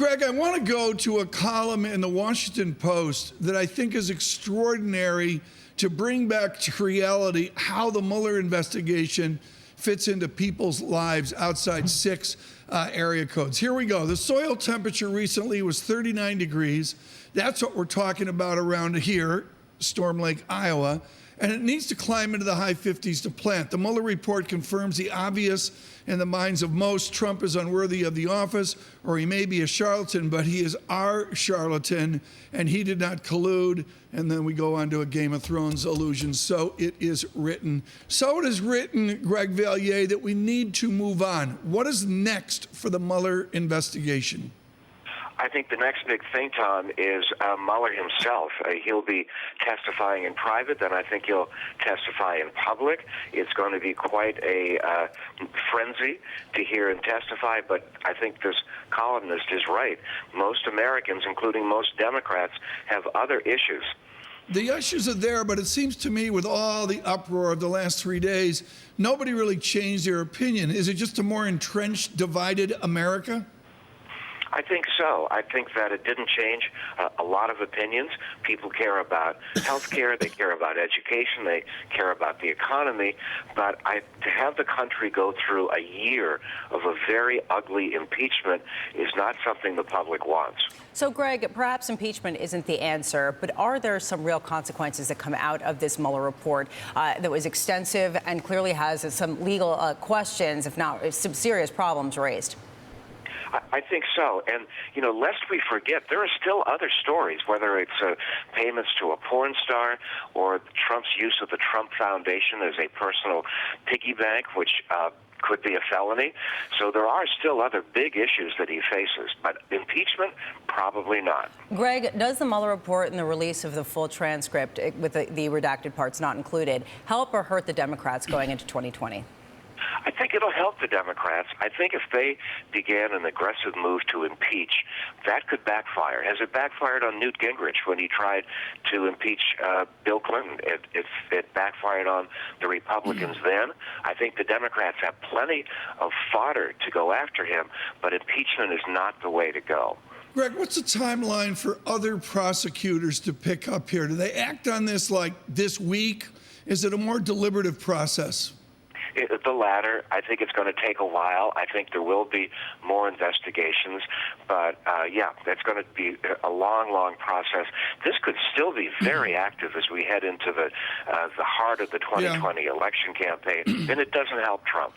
Greg, I want to go to a column in the Washington Post that I think is extraordinary to bring back to reality how the Mueller investigation fits into people's lives outside six area codes. Here we go. The soil temperature recently was 39 degrees. That's what we're talking about around here, Storm Lake, Iowa. And it needs to climb into the high 50s to plant. The Mueller report confirms the obvious in the minds of most. Trump is unworthy of the office, or he may be a charlatan, but he is our charlatan, and he did not collude. And then we go on to a Game of Thrones allusion. So it is written. So it is written, Greg Valliere, that we need to move on. What is next for the Mueller investigation? I think the next big thing, Tom, is Mueller himself. He'll be testifying in private, then I think he'll testify in public. It's going to be quite a frenzy to hear him testify, but I think this columnist is right. Most Americans, including most Democrats, have other issues. The issues are there, but it seems to me with all the uproar of the last 3 days, nobody really changed their opinion. Is it just a more entrenched, divided America? I think so. I think that it didn't change a lot of opinions. People care about health care, they care about education, they care about the economy, but to have the country go through a year of a very ugly impeachment is not something the public wants. So, Greg, perhaps impeachment isn't the answer, but are there some real consequences that come out of this Mueller report that was extensive and clearly has some legal questions, if not some serious problems raised? I think so. And, lest we forget, there are still other stories, whether it's payments to a porn star or Trump's use of the Trump Foundation as a personal piggy bank, which could be a felony. So there are still other big issues that he faces. But impeachment, probably not. Greg, does the Mueller report and the release of the full transcript with the redacted parts not included help or hurt the Democrats going into 2020? I think it'll help the Democrats. I think if they began an aggressive move to impeach, that could backfire. Has it backfired on Newt Gingrich when he tried to impeach Bill Clinton? It backfired on the Republicans then. I think the Democrats have plenty of fodder to go after him, but impeachment is not the way to go. Greg, what's the timeline for other prosecutors to pick up here? Do they act on this like this week? Is it a more deliberative process? The latter. I think it's going to take a while. I think there will be more investigations. But, that's going to be a long, long process. This could still be very active as we head into the heart of the 2020 election campaign, and it doesn't help Trump.